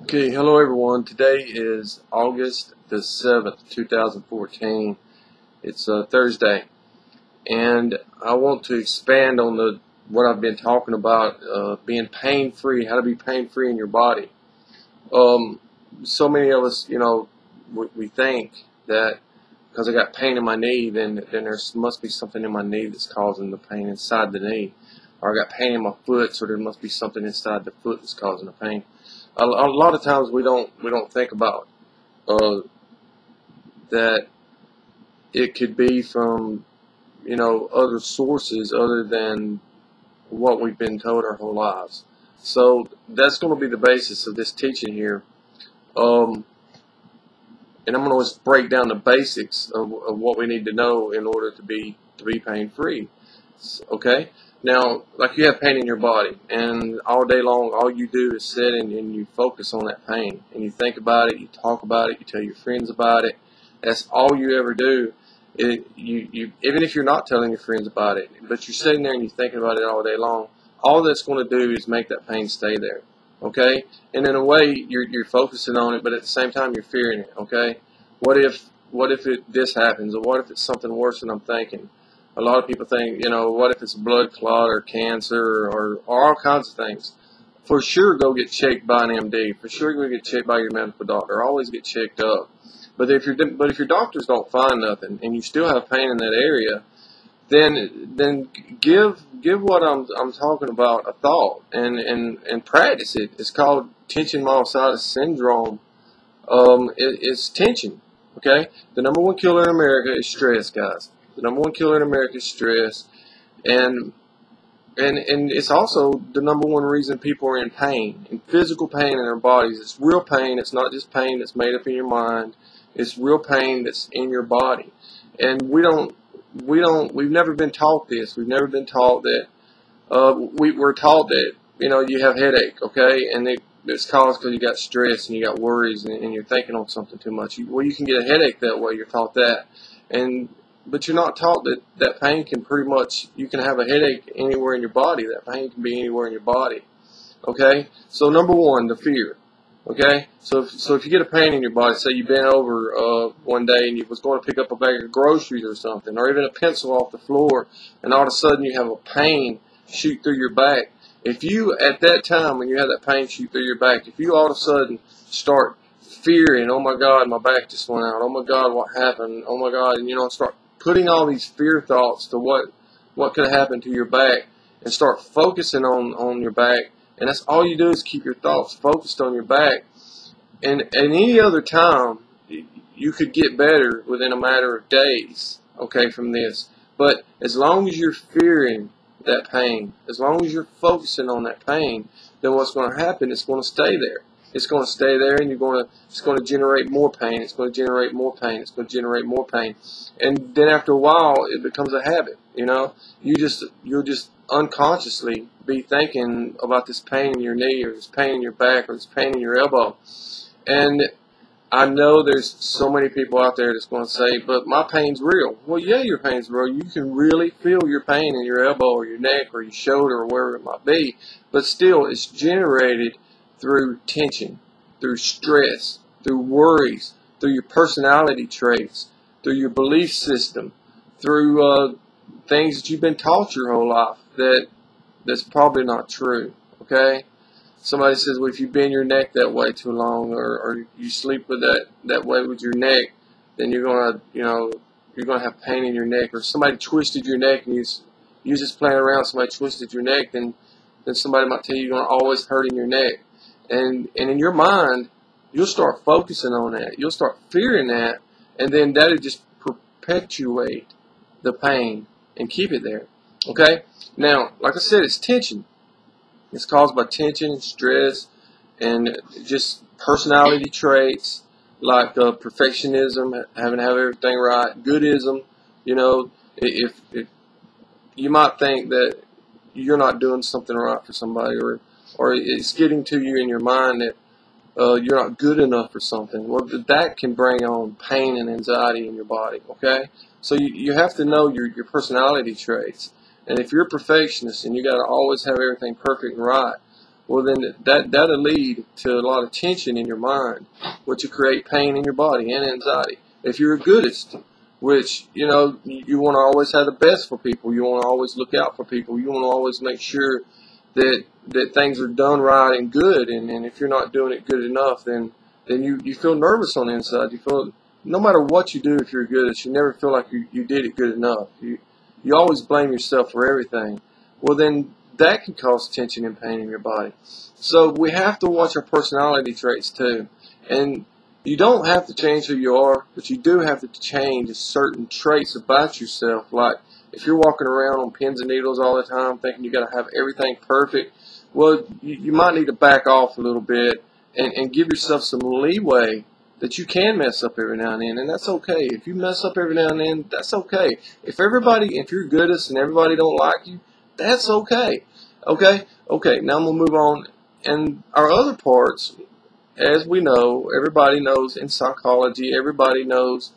Okay, hello everyone. Today is August the 7th, 2014. It's Thursday, and I want to expand on what I've been talking about, being pain-free, how to be pain-free in your body. So many of us, we think that because I got pain in my knee, then there must be something in my knee that's causing the pain inside the knee. Or I got pain in my foot, so there must be something inside the foot that's causing the pain. A lot of times we don't think about uh, that it could be from other sources other than what we've been told our whole lives. So that's going to be the basis of this teaching here, and I'm going to just break down the basics of what we need to know in order to be pain free. Okay. Now, like you have pain in your body, and all day long, all you do is sit and you focus on that pain, and you think about it, you talk about it, you tell your friends about it. That's all you ever do. You even if you're not telling your friends about it, but you're sitting there and you're thinking about it all day long, all that's going to do is make that pain stay there. Okay? And in a way, you're focusing on it, but at the same time, you're fearing it. Okay? What if this happens, or what if it's something worse than I'm thinking? A lot of people think, what if it's a blood clot or cancer or all kinds of things. For sure, go get checked by an MD. For sure, go get checked by your medical doctor. Always get checked up. But if your doctors don't find nothing and you still have pain in that area, then give what I'm talking about a thought and practice it. It's called tension myositis syndrome. It's tension. Okay, the number one killer in America is stress, guys. The number one killer in America is stress, and it's also the number one reason people are in pain, in physical pain in their bodies. It's real pain. It's not just pain that's made up in your mind. It's real pain that's in your body, and we've never been taught this. We've never been taught that. We're taught that you have headache, okay, and it's caused because you got stress and you got worries and you're thinking on something too much. You can get a headache that way. You're taught that, but you're not taught that pain can you can have a headache anywhere in your body. That pain can be anywhere in your body. Okay? So number one, the fear. Okay? So if you get a pain in your body, say you bent over one day and you was going to pick up a bag of groceries or something, or even a pencil off the floor, and all of a sudden you have a pain shoot through your back. If you, at that time when you have that pain shoot through your back, if you all of a sudden start fearing, oh my God, my back just went out, oh my God, what happened, oh my God, and start putting all these fear thoughts to what could happen to your back, and start focusing on your back, and that's all you do is keep your thoughts focused on your back. And at any other time, you could get better within a matter of days, okay, from this. But as long as you're fearing that pain, as long as you're focusing on that pain, then what's going to happen, it's going to stay there. It's going to stay there, and it's going to generate more pain. It's going to generate more pain. It's going to generate more pain. And then after a while, it becomes a habit, You'll just unconsciously be thinking about this pain in your knee, or this pain in your back, or this pain in your elbow. And I know there's so many people out there that's going to say, but my pain's real. Well, yeah, your pain's real. You can really feel your pain in your elbow or your neck or your shoulder or wherever it might be. But still, it's generated through tension, through stress, through worries, through your personality traits, through your belief system, through things that you've been taught your whole life that's probably not true, okay? Somebody says, well, if you bend your neck that way too long, or you sleep with that way with your neck, then you're gonna have pain in your neck. Or somebody twisted your neck, and you just playing around, somebody twisted your neck, then somebody might tell you you're gonna always hurt in your neck. And in your mind, you'll start focusing on that. You'll start fearing that, and then that'll just perpetuate the pain and keep it there. Okay? Now, like I said, it's tension. It's caused by tension and stress and just personality traits like perfectionism, having to have everything right, goodism. If you might think that you're not doing something right for somebody, or it's getting to you in your mind that you're not good enough for something. Well, that can bring on pain and anxiety in your body. Okay, so you have to know your personality traits. And if you're a perfectionist and you got to always have everything perfect and right, well then that'll lead to a lot of tension in your mind, which will create pain in your body and anxiety. If you're a goodist, which, you know, you want to always have the best for people, you want to always look out for people, you want to always make sure that things are done right and good, and if you're not doing it good enough, then you feel nervous on the inside. You feel, no matter what you do, if you're good, you never feel like you did it good enough. You always blame yourself for everything. Well, then that can cause tension and pain in your body. So we have to watch our personality traits too. And you don't have to change who you are, but you do have to change certain traits about yourself. Like if you're walking around on pins and needles all the time thinking you got to have everything perfect, well, you might need to back off a little bit and give yourself some leeway that you can mess up every now and then, and that's okay. If you mess up every now and then, that's okay. If you're goodest and everybody don't like you, that's okay. Okay? Now I'm going to move on. And our other parts, as we know, everybody knows in psychology, everybody knows,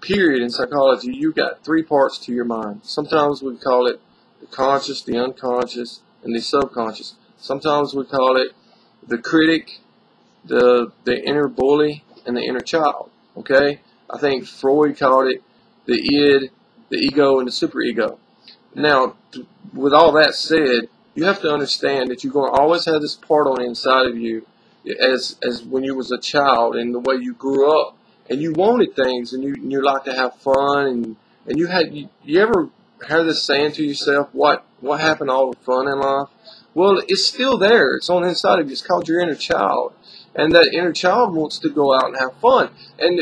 period, in psychology, you got 3 parts to your mind. Sometimes we call it the conscious, the unconscious, and the subconscious. Sometimes we call it the critic, the inner bully, and the inner child. Okay? I think Freud called it the id, the ego, and the superego. Now, with all that said, you have to understand that you're going to always have this part on the inside of you as when you was a child and the way you grew up, and you wanted things, and you like to have fun, and you ever heard this saying to yourself, what happened to all the fun in life? Well, it's still there. It's on the inside of you. It's called your inner child. And that inner child wants to go out and have fun. And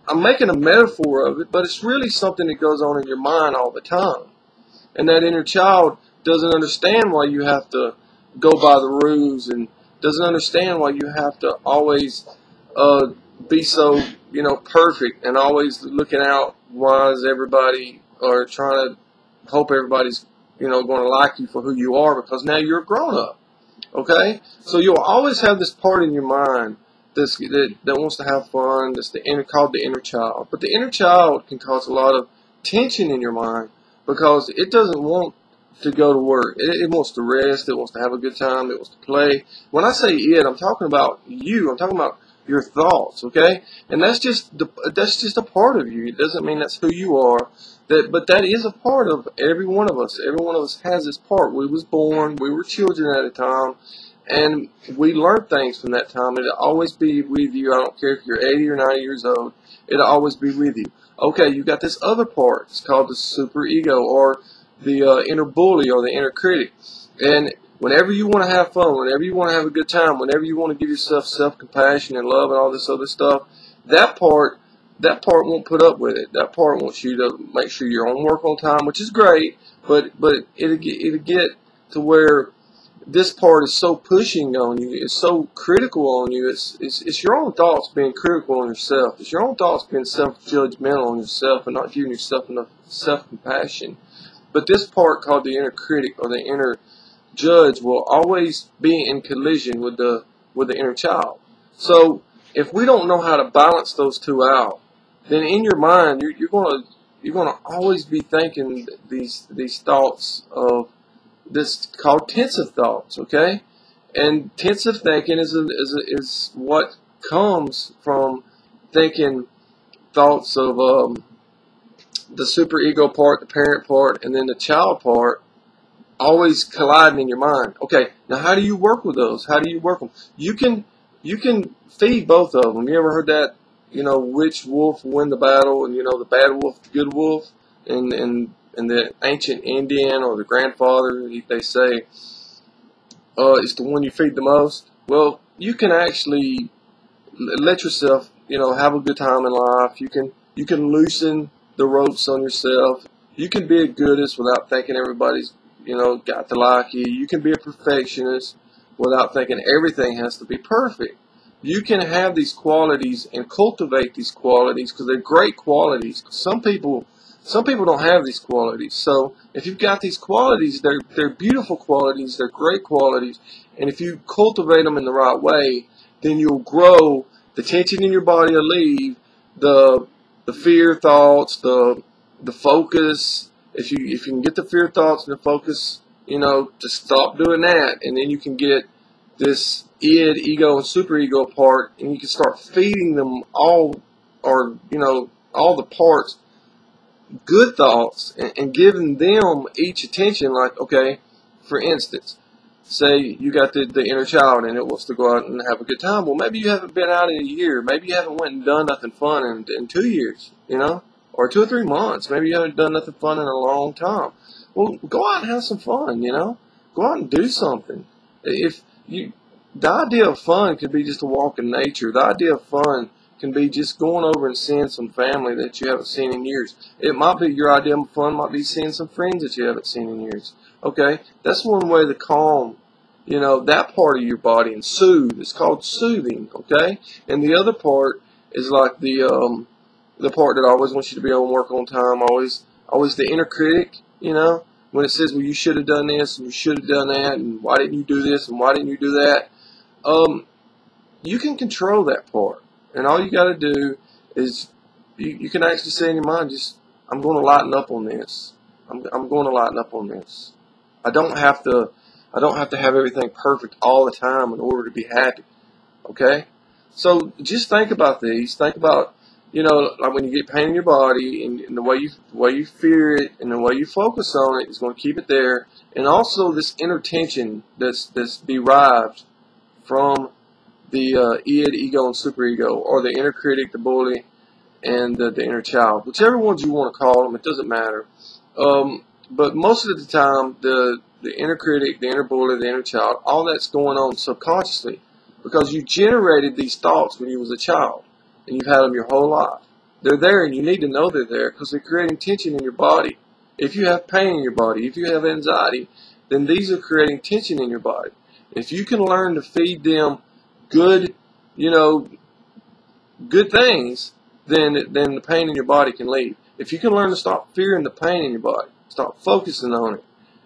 I'm making a metaphor of it, but it's really something that goes on in your mind all the time. And that inner child doesn't understand why you have to go by the rules, and doesn't understand why you have to always be so, perfect, and always looking out why is everybody, or trying to hope everybody's, going to like you for who you are, because now you're a grown-up. Okay? So you'll always have this part in your mind that wants to have fun, that's called the inner child. But the inner child can cause a lot of tension in your mind because it doesn't want to go to work. It wants to rest. It wants to have a good time. It wants to play. When I say it, I'm talking about you. I'm talking about your thoughts, okay? And that's just a part of you. It doesn't mean that's who you are. But that is a part of every one of us. Every one of us has this part. We was born. We were children at a time. And we learn things from that time. It'll always be with you. I don't care if you're 80 or 90 years old. It'll always be with you. Okay, you got this other part. It's called the superego, or the inner bully, or the inner critic. And whenever you want to have fun, whenever you want to have a good time, whenever you want to give yourself self-compassion and love and all this other stuff, that part won't put up with it. That part wants you to make sure you're on work on time, which is great, but it'll get to where this part is so pushing on you, it's so critical on you. It's your own thoughts being critical on yourself. It's your own thoughts being self-judgmental on yourself and not giving yourself enough self-compassion. But this part called the inner critic, or the inner judge, will always be in collision with the inner child. So if we don't know how to balance those two out, then in your mind you're gonna always be thinking these thoughts of this called pensive thoughts, okay? And pensive thinking is what comes from thinking thoughts of the superego part, the parent part, and then the child part, always colliding in your mind. Okay, now how do you work with those? How do you work them? You can feed both of them. You ever heard that? Which wolf will win the battle, and the bad wolf, the good wolf, and the ancient Indian or the grandfather, they say it's the one you feed the most. Well, you can actually let yourself, have a good time in life. You can loosen the ropes on yourself. You can be a goodist without thinking everybody's, got to like you. You can be a perfectionist without thinking everything has to be perfect. You can have these qualities and cultivate these qualities because they're great qualities. Some people don't have these qualities. So if you've got these qualities, they're beautiful qualities, they're great qualities, and if you cultivate them in the right way, then you'll grow. The tension in your body will leave. The fear thoughts, the focus. If you can get the fear thoughts and the focus, to stop doing that, and then you can get this id, ego, and superego part, and you can start feeding them all, or all the parts, good thoughts, and giving them each attention. Like, okay, for instance, say you got the inner child and it wants to go out and have a good time. Well, maybe you haven't been out in a year. Maybe you haven't went and done nothing fun in 2 years, or 2 or 3 months. Maybe you haven't done nothing fun in a long time. Well, go out and have some fun, Go out and do something. The idea of fun could be just a walk in nature. The idea of fun can be just going over and seeing some family that you haven't seen in years. It might be, your idea of fun might be seeing some friends that you haven't seen in years. Okay, that's one way to calm, that part of your body, and soothe. It's called soothing. Okay, and the other part is like the part that always wants you to be on work on time. Always the inner critic. When it says, well, you should have done this and you should have done that, and why didn't you do this and why didn't you do that? You can control that part. And all you got to do is, you can actually say in your mind, just, I'm going to lighten up on this. I'm going to lighten up on this. I don't have to have everything perfect all the time in order to be happy. Okay? So just think about these. Think about, like when you get pain in your body, and the way you fear it and the way you focus on it is going to keep it there. And also this inner tension that's derived from the id, ego, and superego, or the inner critic, the bully, and the inner child. Whichever ones you want to call them, it doesn't matter. But most of the time, the inner critic, the inner bully, the inner child, all that's going on subconsciously, because you generated these thoughts when you was a child, and you've had them your whole life. They're there, and you need to know they're there, because they're creating tension in your body. If you have pain in your body, if you have anxiety, then these are creating tension in your body. If you can learn to feed them good, good things, then the pain in your body can leave. If you can learn to stop fearing the pain in your body, stop focusing on it,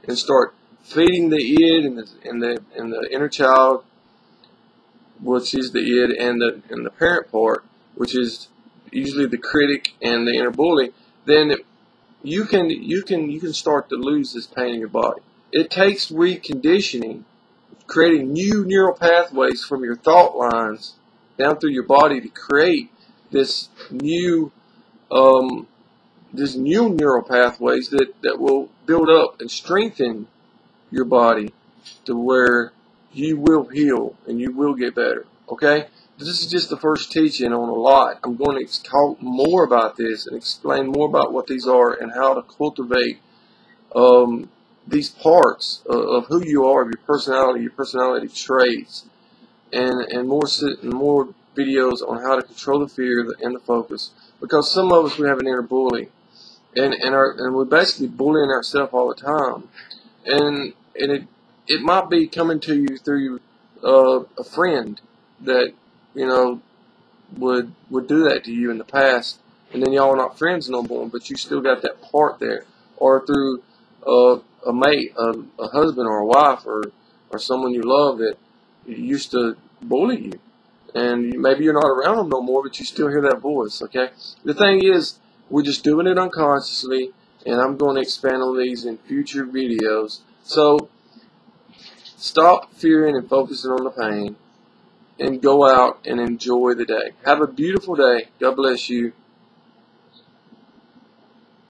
and start feeding the id and the inner child, which is the id, and the parent part, which is usually the critic and the inner bully, then you can start to lose this pain in your body. It takes reconditioning, creating new neural pathways from your thought lines down through your body to create this new neural pathways that will build up and strengthen your body to where you will heal and you will get better. Okay? This is just the first teaching on a lot. I'm going to talk more about this and explain more about what these are and how to cultivate these parts of who you are, of your personality traits, and more videos on how to control the fear and the focus. Because some of us, we have an inner bully, and we're basically bullying ourselves all the time, and it might be coming to you through a friend that would do that to you in the past, and then y'all are not friends no more, but you still got that part there, or through a mate, a husband or a wife, or someone you love that used to bully you, and maybe you're not around them no more, but you still hear that voice. Okay, the thing is, we're just doing it unconsciously, and I'm going to expand on these in future videos. So stop fearing and focusing on the pain, and go out and enjoy the day. Have a beautiful day. God bless you.